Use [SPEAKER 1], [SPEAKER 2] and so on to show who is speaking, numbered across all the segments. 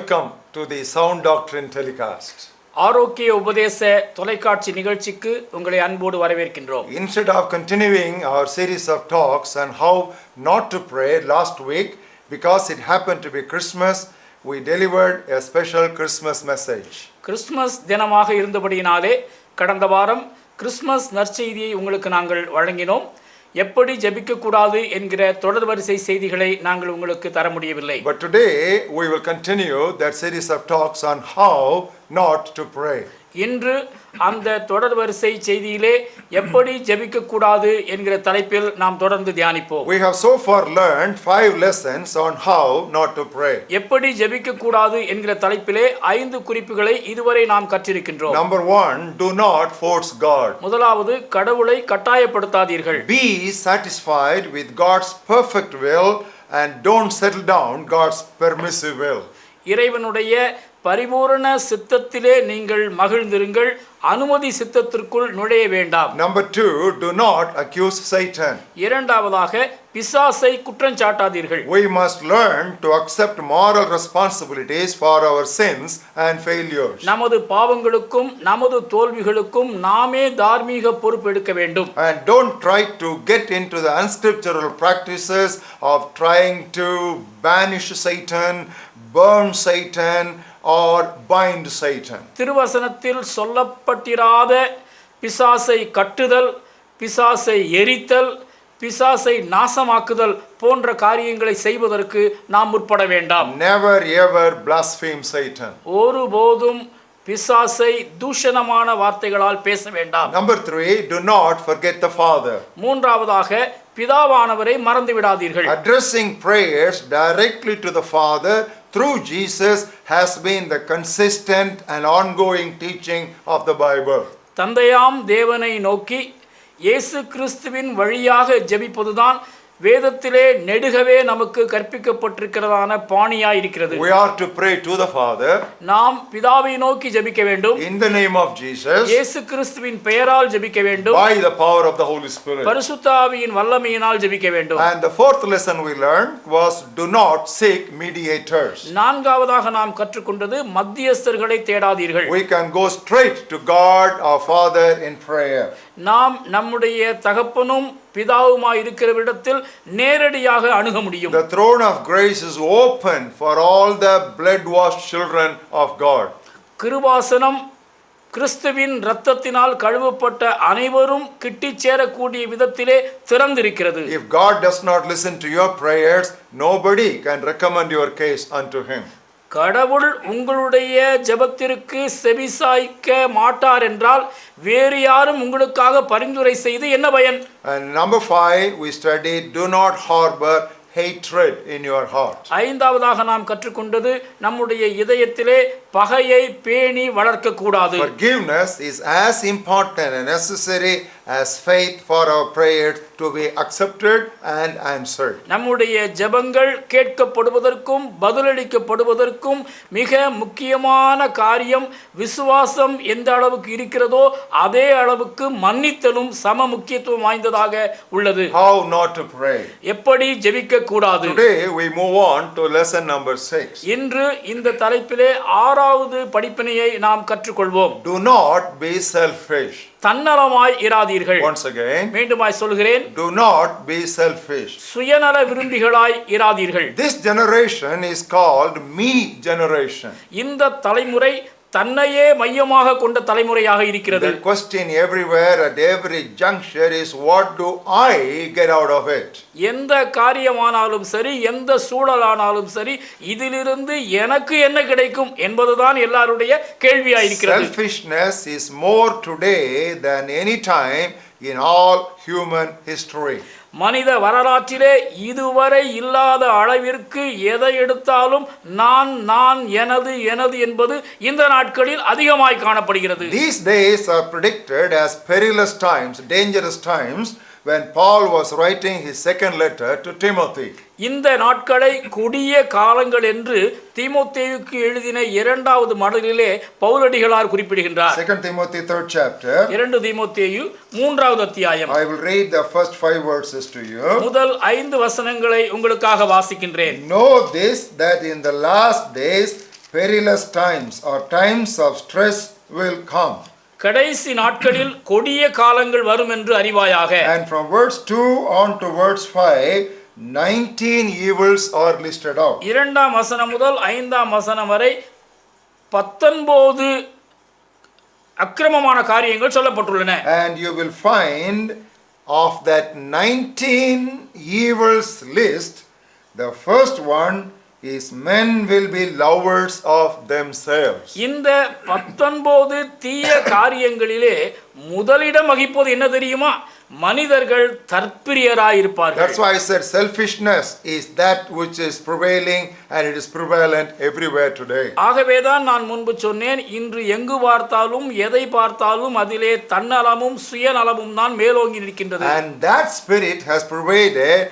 [SPEAKER 1] welcome to the Sound Doctrine telecast.
[SPEAKER 2] ஆரோக்கிய உபதேச தொலைக்காட்சி நிகழ்ச்சிக்கு உங்களை அன்போடு வரவேற்கின்றோம்.
[SPEAKER 1] Instead of continuing our series of talks on how not to pray last week, because it happened to be Christmas, we delivered a special Christmas message.
[SPEAKER 2] Christmas தினமாக இருந்தபடியினாலே கடந்த வாரம் Christmas நற்செய்தியை உங்களுக்கு நாங்கள் வழங்கினோம். எப்படி ஜெபிக்க கூடாது என்கிற தொடர் வரிசை செய்திகளை நாங்கள் உங்களுக்கு தர முடியவில்லை.
[SPEAKER 1] But today we will continue that series of talks on how not to pray.
[SPEAKER 2] இன்று அந்த தொடர் வரிசை செய்தியிலே எப்படி ஜெபிக்க கூடாது என்கிற தலைப்பில் நாம் தொடர்ந்து தியானிப்போம்.
[SPEAKER 1] We have so far learned 5 lessons on how not to pray.
[SPEAKER 2] எப்படி ஜெபிக்க கூடாது என்கிற தலைப்பிலே 5 குறிப்புகளை இதுவரை நாம் கற்றிருக்கின்றோம்.
[SPEAKER 1] Number 1, do not force God.
[SPEAKER 2] முதலாவது, கடவுளை கட்டாயப்படுத்தாதீர்கள்.
[SPEAKER 1] Be satisfied with God's perfect will and don't settle down God's permissive will.
[SPEAKER 2] இறைவனுடைய பரிபூரண சித்தத்திலே நீங்கள் மகிழ்ந்திருங்கள், அனுமதி சித்தத்திற்குள் நுழைய வேண்டாம்.
[SPEAKER 1] Number 2, do not accuse Satan.
[SPEAKER 2] இரண்டாவதாக, பிசாசை குற்றஞ்சாட்டாதீர்கள்.
[SPEAKER 1] We must learn to accept moral responsibilities for our sins and failures.
[SPEAKER 2] நமது பாவங்களுக்கும் நமது தோல்விகளுக்கும் நாமே தார்மீக பொறுப்பு எடுக்க வேண்டும்.
[SPEAKER 1] And don't try to get into the unscriptural practices of trying to banish Satan, burn Satan, or bind Satan.
[SPEAKER 2] திருவசனத்தில் சொல்லப்பட்டிராத பிசாசை கட்டுதல், பிசாசை எரித்தல், பிசாசை நாசமாக்குதல் போன்ற காரியங்களை செய்வதற்கு நாம் முற்பட வேண்டாம்.
[SPEAKER 1] Never ever blaspheme Satan.
[SPEAKER 2] ஒருபோதும் பிசாசை தூஷணமான வார்த்தைகளால் பேச வேண்டாம்.
[SPEAKER 1] Number 3, do not forget the Father.
[SPEAKER 2] மூன்றாவதாக, பிதாவானவரை மறந்து விடாதீர்கள்.
[SPEAKER 1] Addressing prayers directly to the Father through Jesus has been the consistent and ongoing teaching of the Bible.
[SPEAKER 2] தந்தையாம் தேவனை நோக்கி இயேசு கிறிஸ்துவின் வழியாக ஜெபிப்பதுதான் வேதத்திலே நெடுகவே நமக்கு கற்பிக்கப்பட்டிருக்கிறதான பாணியாய் இருக்கிறது.
[SPEAKER 1] We are to pray to the Father.
[SPEAKER 2] நாம் பிதாவை நோக்கி ஜெபிக்க வேண்டும்.
[SPEAKER 1] In the name of Jesus.
[SPEAKER 2] இயேசு கிறிஸ்துவின் பெயரால் ஜெபிக்க வேண்டும்.
[SPEAKER 1] By the power of the Holy Spirit.
[SPEAKER 2] பரிசுத்த ஆவியின் வல்லமையினால் ஜெபிக்க வேண்டும்.
[SPEAKER 1] And the fourth lesson we learned was do not seek mediators.
[SPEAKER 2] நான்காவதாக நாம் கற்றுக்கொண்டது, மத்தியஸ்தர்களை தேடாதீர்கள்.
[SPEAKER 1] We can go straight to God our Father in prayer.
[SPEAKER 2] நாம் நம்முடைய தகப்பனும் பிதாவுமாய் இருக்கிறவிடத்தில் நேரடியாக அணுக முடியும்.
[SPEAKER 1] The throne of grace is open for all the blood-washed children of God.
[SPEAKER 2] கிருபாசனம் கிறிஸ்துவின் இரத்தத்தினால் கழுவப்பட்ட அனைவரும் கிட்டிச் சேரக்கூடிய விதத்திலே திறந்திருக்கிறது.
[SPEAKER 1] If God does not listen to your prayers, nobody can recommend your case unto him.
[SPEAKER 2] கடவுள் உங்களுடைய ஜெபத்திற்கு செவிசாய்க்க மாட்டார் என்றால் வேறு யாரும் உங்களுக்காக பரிந்துரை செய்து என்ன பயன்?
[SPEAKER 1] And number 5, we studied do not harbor hatred in your heart.
[SPEAKER 2] ஐந்தாவதாக நாம் கற்றுக்கொண்டது, நம்முடைய இதயத்திலே பகையை பேணி வளர்க்க கூடாது.
[SPEAKER 1] Forgiveness is as important and necessary as faith for our prayers to be accepted and answered.
[SPEAKER 2] நம்முடைய ஜெபங்கள் கேட்கப்படுவதற்கும் பதிலளிக்கப்படுவதற்கும் மிக முக்கியமான காரியம் விசுவாசம் எந்த அளவுக்கு இருக்கிறதோ அதே அளவுக்கு மன்னித்தலும் சம முக்கியத்துவம் வாய்ந்ததாக உள்ளது.
[SPEAKER 1] How not to pray.
[SPEAKER 2] எப்படி ஜெபிக்க கூடாது.
[SPEAKER 1] Today we move on to lesson number 6.
[SPEAKER 2] இன்று இந்த தலைப்பிலே 6வது படிப்பினையை நாம் கற்றுக்கொள்வோம்.
[SPEAKER 1] Do not be selfish.
[SPEAKER 2] தன்னலமாய் இராதீர்கள்.
[SPEAKER 1] Once again,
[SPEAKER 2] மீண்டுமாய் சொல்கிறேன்,
[SPEAKER 1] do not be selfish.
[SPEAKER 2] சுயநல விரும்பிகளாய் இராதீர்கள்.
[SPEAKER 1] This generation is called me generation.
[SPEAKER 2] இந்த தலைமுறை தன்னையே மையமாக கொண்ட தலைமுறையாக இருக்கிறது.
[SPEAKER 1] The question everywhere at every juncture is what do I get out of it?
[SPEAKER 2] எந்த காரியமானாலும் சரி, எந்த சூழலானாலும் சரி, இதிலிருந்து எனக்கு என்ன கிடைக்கும் என்பதுதான் எல்லாருடைய கேள்வியாக இருக்கிறது.
[SPEAKER 1] Selfishness is more today than any time in all human history.
[SPEAKER 2] மனித வரலாற்றிலே இதுவரை இல்லாத அளவிற்கு எதை எடுத்தாலும் நான் எனது என்பது இந்த நாட்களில் அதிகமாய் காணப்படுகிறது.
[SPEAKER 1] These days are predicted as perilous times, dangerous times, when Paul was writing his second letter to Timothy.
[SPEAKER 2] இந்த நாட்களை கொடிய காலங்கள் என்று தீமோத்தேயுக்கு எழுதின 2வது மடலிலே பவுலடிகளார் குறிப்பிடுகின்றார்.
[SPEAKER 1] 2 Timothy 3rd chapter.
[SPEAKER 2] 2 தீமோத்தேயு 3வது அத்தியாயம்.
[SPEAKER 1] I will read the first 5 verses to you.
[SPEAKER 2] முதல் 5 வசனங்களை உங்களுக்காக வாசிக்கின்றேன்.
[SPEAKER 1] Know this, that in the last days perilous times or times of stress will come.
[SPEAKER 2] கடைசி நாட்களில் கொடிய காலங்கள் வரும் என்று அறிவாயாக.
[SPEAKER 1] And from verse 2 on to verse 5, 19 evils are listed out.
[SPEAKER 2] 2ஆம் வசனம் முதல் 5ஆம் வசனம் வரை 19 அக்கிரமமான காரியங்கள் சொல்லப்பட்டுள்ளன.
[SPEAKER 1] And you will find of that 19 evils list, the first one is men will be lovers of themselves.
[SPEAKER 2] இந்த 19 தீய காரியங்களிலே முதலிடம் வகிப்பது என்ன தெரியுமா? மனிதர்கள் தற்பிரியராயிருப்பார்கள்.
[SPEAKER 1] That's why I said selfishness is that which is prevailing and it is prevalent everywhere today.
[SPEAKER 2] ஆகவேதான் நான் முன்பு சொன்னேன், இன்று எங்கு பார்த்தாலும் எதை பார்த்தாலும் அதிலே தன்னலமும் சுயநலமும் தான் மேலோங்கி நிற்கின்றது.
[SPEAKER 1] And that spirit has pervaded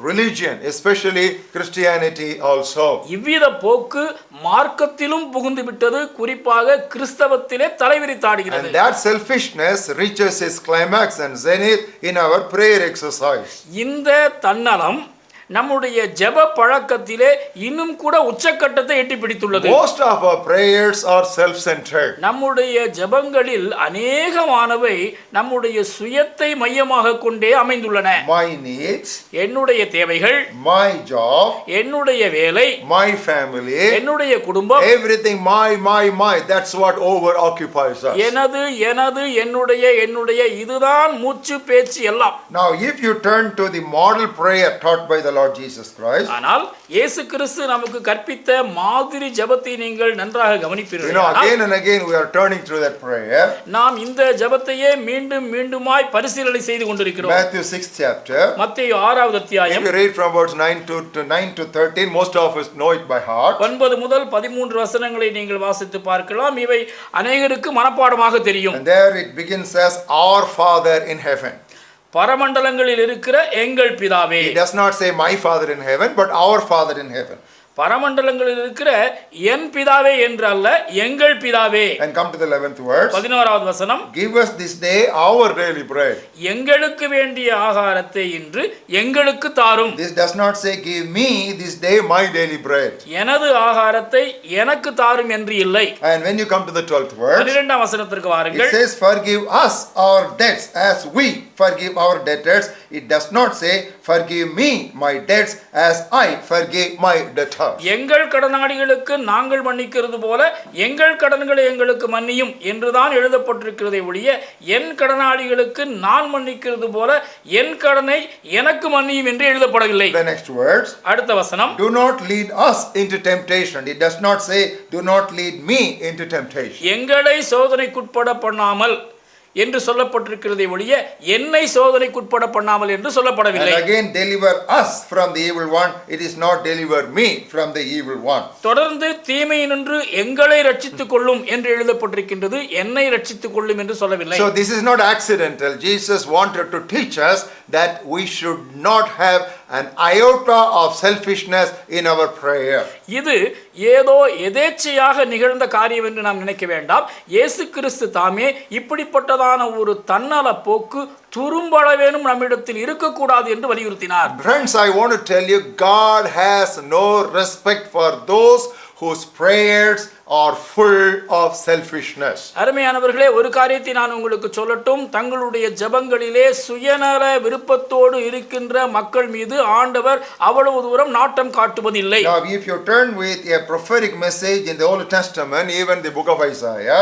[SPEAKER 1] religion, especially Christianity also.
[SPEAKER 2] இவ்வித போக்கு மார்க்கத்திலும் புகுந்து விட்டது, குறிப்பாக கிறிஸ்தவத்திலே தலைவிரித்தாடுகிறது.
[SPEAKER 1] And that selfishness reaches its climax and zenith in our prayer exercise.
[SPEAKER 2] இந்த தன்னலம் நம்முடைய ஜெப பழக்கத்திலே இன்னும் கூட உச்சக்கட்டத்தை எட்டி பிடித்துள்ளது.
[SPEAKER 1] Most of our prayers are self-centered.
[SPEAKER 2] நம்முடைய ஜெபங்களில் அநேகமானவை நம்முடைய சுயத்தை மையமாக கொண்டே அமைந்துள்ளன.
[SPEAKER 1] My needs,
[SPEAKER 2] என்னுடைய தேவைகள்,
[SPEAKER 1] my job,
[SPEAKER 2] என்னுடைய வேலை,
[SPEAKER 1] my family,
[SPEAKER 2] என்னுடைய குடும்பம்,
[SPEAKER 1] everything my, that's what over occupies us.
[SPEAKER 2] எனது எனது என்னுடைய இதுதான் மூச்சு பேச்சு எல்லாம்.
[SPEAKER 1] Now if you turn to the model prayer taught by the Lord Jesus Christ,
[SPEAKER 2] ஆனால் இயேசு கிறிஸ்து நமக்கு கற்பித்த மாதிரி ஜெபத்தை நீங்கள் நன்றாக கவனிப்பீர்கள்.
[SPEAKER 1] again and again we are turning through that prayer.
[SPEAKER 2] நாம் இந்த ஜெபத்தையே மீண்டும் மீண்டுமாய் பரிசீலனை செய்து கொண்டிருக்கிறோம்.
[SPEAKER 1] Matthew 6th chapter.
[SPEAKER 2] மத்தேயு 6வது அத்தியாயம்.
[SPEAKER 1] If you read from verse 9 to 13, most of us know it by heart.
[SPEAKER 2] 9 முதல் 13 வசனங்களை நீங்கள் வாசித்து பார்க்கலாம். இவை அநேகருக்கு மனப்பாடமாக தெரியும்.
[SPEAKER 1] And there it begins as our Father in heaven.
[SPEAKER 2] பரமண்டலங்களில் இருக்கிற எங்கள் பிதாவே.
[SPEAKER 1] It does not say my Father in heaven, but our Father in heaven.
[SPEAKER 2] பரமண்டலங்களில் இருக்கிற என் பிதாவே என்று அல்ல, எங்கள் பிதாவே.
[SPEAKER 1] And come to the 11th verse.
[SPEAKER 2] 11வது வசனம்.
[SPEAKER 1] Give us this day our daily bread.
[SPEAKER 2] எங்களுக்கு வேண்டிய ஆகாரத்தை இன்று எங்களுக்கு தாரும்.
[SPEAKER 1] This does not say give me this day my daily bread.
[SPEAKER 2] எனது ஆகாரத்தை எனக்கு தாரும் என்று இல்லை.
[SPEAKER 1] And when you come to the 12th verse,
[SPEAKER 2] 12ஆம் வசனத்திற்கு வாருங்கள்.
[SPEAKER 1] it says forgive us our debts as we forgive our debtors. It does not say forgive me my debts as I forgive my debtors.
[SPEAKER 2] எங்கள் கடனாளிகளுக்கு நாங்கள் மன்னிக்கிறது போல எங்கள் கடன்களை எங்களுக்கு மன்னியும் என்றுதான் எழுதப்பட்டிருக்கிறதை ஒழிய என் கடனாளிகளுக்கு நான் மன்னிக்கிறது போல என் கடனை எனக்கு மன்னியும் என்று எழுதப்படவில்லை.
[SPEAKER 1] The next words.
[SPEAKER 2] அடுத்த வசனம்.
[SPEAKER 1] Do not lead us into temptation. It does not say do not lead me into temptation.
[SPEAKER 2] எங்களை சோதனைக்குட்பட பண்ணாமல் என்று சொல்லப்பட்டிருக்கிறதை ஒழிய என்னை சோதனைக்குட்பட பண்ணாமல் என்று சொல்லப்படவில்லை.
[SPEAKER 1] And again deliver us from the evil one. It is not deliver me from the evil one.
[SPEAKER 2] தொடர்ந்து தீமையினின்று எங்களை ரட்சித்துக் கொள்ளும் என்று எழுதப்பட்டிருக்கின்றது, என்னை ரட்சித்துக் கொள்ளும் என்று சொல்லவில்லை.
[SPEAKER 1] So this is not accidental. Jesus wanted to teach us that we should not have an iota of selfishness in our prayer.
[SPEAKER 2] இது ஏதோ எதேச்சையாக நிகழ்ந்த காரியம் என்று நாம் நினைக்க வேண்டாம். இயேசு கிறிஸ்து தாமே இப்படிப்பட்டதான ஒரு தன்னல போக்கு துரும்பளவேனும் நம்மிடத்தில் இருக்கக்கூடாது என்று வலியுறுத்தினார்.
[SPEAKER 1] Friends, I want to tell you, God has no respect for those whose prayers are full of selfishness.
[SPEAKER 2] அருமையானவர்களே, ஒரு காரியத்தை நான் உங்களுக்கு சொல்லட்டும். தங்களுடைய ஜெபங்களிலே சுயநல விருப்பத்தோடு இருக்கின்ற மக்கள் மீது ஆண்டவர் அவ்வளவு தூரம் நாட்டம் காட்டுவதில்லை.
[SPEAKER 1] Now if you turn with a prophetic message in the Old Testament, even the book of Isaiah,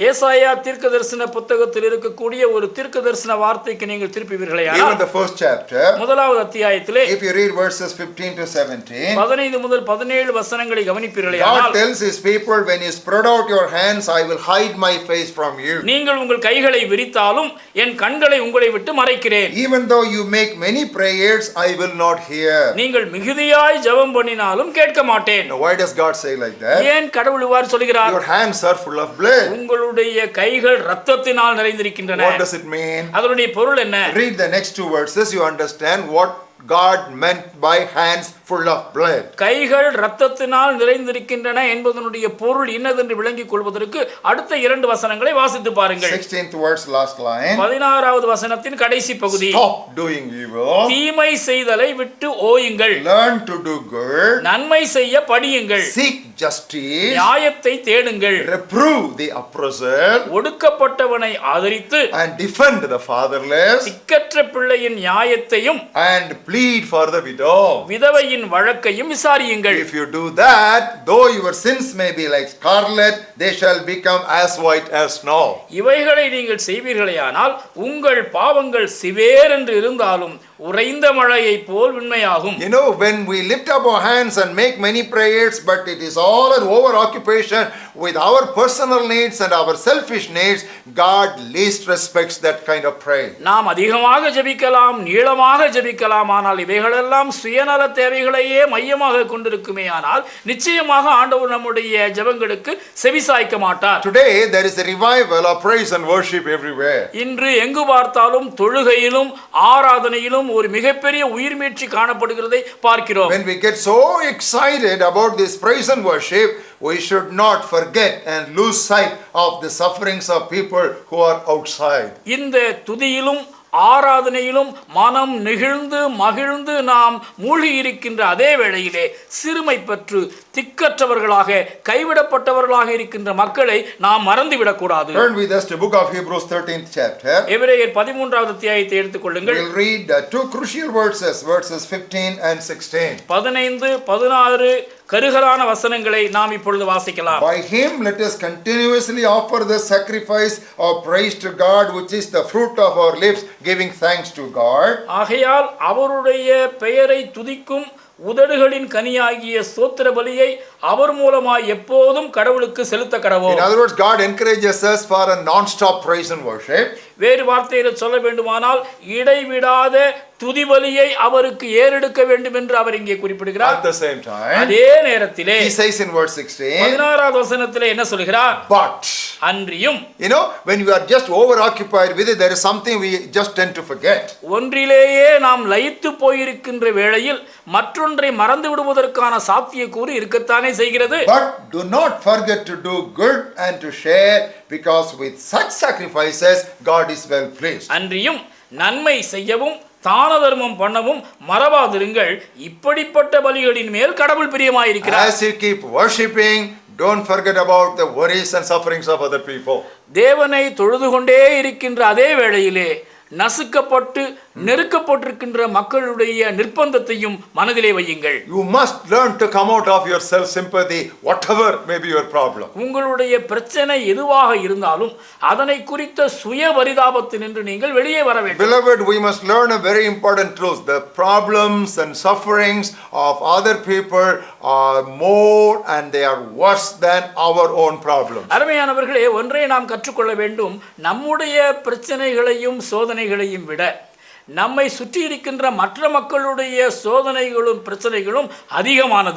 [SPEAKER 2] ஏசாயா தீர்க்கதரிசன புத்தகத்தில் இருக்கக்கூடிய ஒரு தீர்க்கதரிசன வார்த்தைக்கு நீங்கள் திருப்புவீர்களேயானால்,
[SPEAKER 1] even the first chapter,
[SPEAKER 2] முதலாவது அத்தியாயத்திலே
[SPEAKER 1] if you read verses 15 to 17,
[SPEAKER 2] 15 முதல் 17 வசனங்களை கவனிப்பீர்களேயானால்,
[SPEAKER 1] God tells his people, when you spread out your hands, I will hide my face from you.
[SPEAKER 2] நீங்கள் உங்கள் கைகளை விரித்தாலும் என் கண்களை உங்களை விட்டு மறைக்கிறேன்.
[SPEAKER 1] Even though you make many prayers, I will not hear.
[SPEAKER 2] நீங்கள் மிகுதியாய் ஜெபம் பண்ணினாலும் கேட்க மாட்டேன்.
[SPEAKER 1] Now why does God say like that?
[SPEAKER 2] ஏன் கடவுள் இவ்வாறு சொல்கிறார்?
[SPEAKER 1] Your hands are full of blood.
[SPEAKER 2] உங்களுடைய கைகள் இரத்தத்தினால் நிறைந்திருக்கின்றன.
[SPEAKER 1] What does it mean?
[SPEAKER 2] அதனுடைய பொருள் என்ன?
[SPEAKER 1] Read the next two verses, you understand what God meant by hands full of blood.
[SPEAKER 2] கைகள் இரத்தத்தினால் நிறைந்திருக்கின்றன என்பதனுடைய பொருள் இன்னதென்று விளங்கிக் கொள்வதற்கு அடுத்த 2 வசனங்களை வாசித்து பாருங்கள்.
[SPEAKER 1] 16th verse, last line.
[SPEAKER 2] 16வது வசனத்தின் கடைசி பகுதி.
[SPEAKER 1] Stop doing evil.
[SPEAKER 2] தீமை செய்தலை விட்டு ஓயுங்கள்.
[SPEAKER 1] Learn to do good.
[SPEAKER 2] நன்மை செய்ய படியுங்கள்.
[SPEAKER 1] Seek justice.
[SPEAKER 2] நியாயத்தை தேடுங்கள்.
[SPEAKER 1] Reprove the oppressor.
[SPEAKER 2] ஒடுக்கப்பட்டவனை ஆதரித்து
[SPEAKER 1] And defend the fatherless.
[SPEAKER 2] திக்கற்ற பிள்ளையின் நியாயத்தையும்
[SPEAKER 1] And plead for the widow.
[SPEAKER 2] விதவையின் வழக்கையும் விசாரியுங்கள்.
[SPEAKER 1] If you do that, though your sins may be like scarlet, they shall become as white as snow.
[SPEAKER 2] இவைகளை நீங்கள் செய்வீர்களேயானால் உங்கள் பாவங்கள் சிவேரென்று இருந்தாலும் உறைந்த மழையைப் போல் வெண்மையாகும்.
[SPEAKER 1] You know, when we lift up our hands and make many prayers, but it is all an over occupation with our personal needs and our selfish needs, God least respects that kind of prayer.
[SPEAKER 2] நாம் அதிகமாக ஜெபிக்கலாம், நீளமாக ஜெபிக்கலாம், ஆனால் இவைகளெல்லாம் சுயநல தேவைகளையே மையமாக கொண்டிருக்குமே ஆனால் நிச்சயமாக ஆண்டவர் நம்முடைய ஜெபங்களுக்கு செவிசாய்க்க மாட்டார்.
[SPEAKER 1] Today there is a revival of praise and worship everywhere.
[SPEAKER 2] இன்று எங்கு பார்த்தாலும் தொழுகையிலும் ஆராதனையிலும் ஒரு மிகப்பெரிய உயிர்மீட்சி காணப்படுகிறதை பார்க்கிறோம்.
[SPEAKER 1] When we get so excited about this praise and worship, we should not forget and lose sight of the sufferings of people who are outside.
[SPEAKER 2] இந்த துதியிலும் ஆராதனையிலும் மனம் நெகிழ்ந்து மகிழ்ந்து நாம் மூழ்கி இருக்கின்ற அதே வேளையிலே சிறுமை பற்று திக்கற்றவர்களாக கைவிடப்பட்டவர்களாக இருக்கின்ற மக்களை நாம் மறந்துவிடக் கூடாது.
[SPEAKER 1] Turn with us to book of Hebrews 13th chapter.
[SPEAKER 2] எபிரேயர் 13வது அத்தியாயத்தை எடுத்துக்கொள்ளுங்கள்.
[SPEAKER 1] We'll read 2 crucial verses, verses 15 and 16.
[SPEAKER 2] 15, 16 கருகலான வசனங்களை நாம் இப்பொழுது வாசிக்கலாம்.
[SPEAKER 1] By him let us continuously offer the sacrifice of praise to God, which is the fruit of our lips, giving thanks to God.
[SPEAKER 2] ஆகையால் அவருடைய பெயரை துதிக்கும் உதடுகளின் கனியாகிய ஸ்தோத்திர பலியை அவர் மூலமாய் எப்போதும் கடவுளுக்கு செலுத்த கடவோம்.
[SPEAKER 1] In other words, God encourages us for a non-stop praise and worship.
[SPEAKER 2] வேறு வார்த்தையில் சொல்ல வேண்டுமானால் இடைவிடாத துதிபலியை அவருக்கு ஏறெடுக்க வேண்டும் என்று அவர் இங்கே குறிப்பிடுகிறார்.
[SPEAKER 1] At the same time,
[SPEAKER 2] அதே நேரத்திலே
[SPEAKER 1] he says in verse 16,
[SPEAKER 2] 16வது வசனத்திலே என்ன சொல்கிறார்?
[SPEAKER 1] but
[SPEAKER 2] அன்றியும்,
[SPEAKER 1] you know, when we are just overoccupied with it, there is something we just tend to forget.
[SPEAKER 2] ஒன்றிலேயே நாம் லயித்து போயிருக்கின்ற வேளையில் மற்றொன்றை மறந்து விடுவதற்கான சாத்தியக்கூறு இருக்கத்தானே செய்கிறது.
[SPEAKER 1] But do not forget to do good and to share, because with such sacrifices God is well pleased.
[SPEAKER 2] அன்றியும் நன்மை செய்யவும் தான தர்மம் பண்ணவும் மறவாதிருங்கள், இப்படிப்பட்ட பலிகளின் மேல் கடவுள் பிரியமாயிருக்கிறார்.
[SPEAKER 1] As you keep worshiping, don't forget about the worries and sufferings of other people.
[SPEAKER 2] தேவனை தொழுது கொண்டே இருக்கின்ற அதே வேளையிலே நசுக்கப்பட்டு நெருக்கப்பட்டிருக்கின்ற மக்களுடைய நிர்பந்தத்தையும் மனதிலே வையுங்கள்.
[SPEAKER 1] You must learn to come out of your self sympathy, whatever may be your problem.
[SPEAKER 2] உங்களுடைய பிரச்சனை எதுவாக இருந்தாலும் அதனை குறித்த சுய பரிதாபத்தினின்று நீங்கள் வெளியே வர வேண்டும்.
[SPEAKER 1] Beloved, we must learn a very important truth. The problems and sufferings of other people are more and they are worse than our own problems.
[SPEAKER 2] அருமையானவர்களே, ஒன்றை நாம் கற்றுக்கொள்ள வேண்டும். நம்முடைய பிரச்சனைகளையும் சோதனைகளையும் விட நம்மை சுற்றி இருக்கின்ற மற்ற மக்களுடைய சோதனைகளும் பிரச்சனைகளும் அதிகமானது.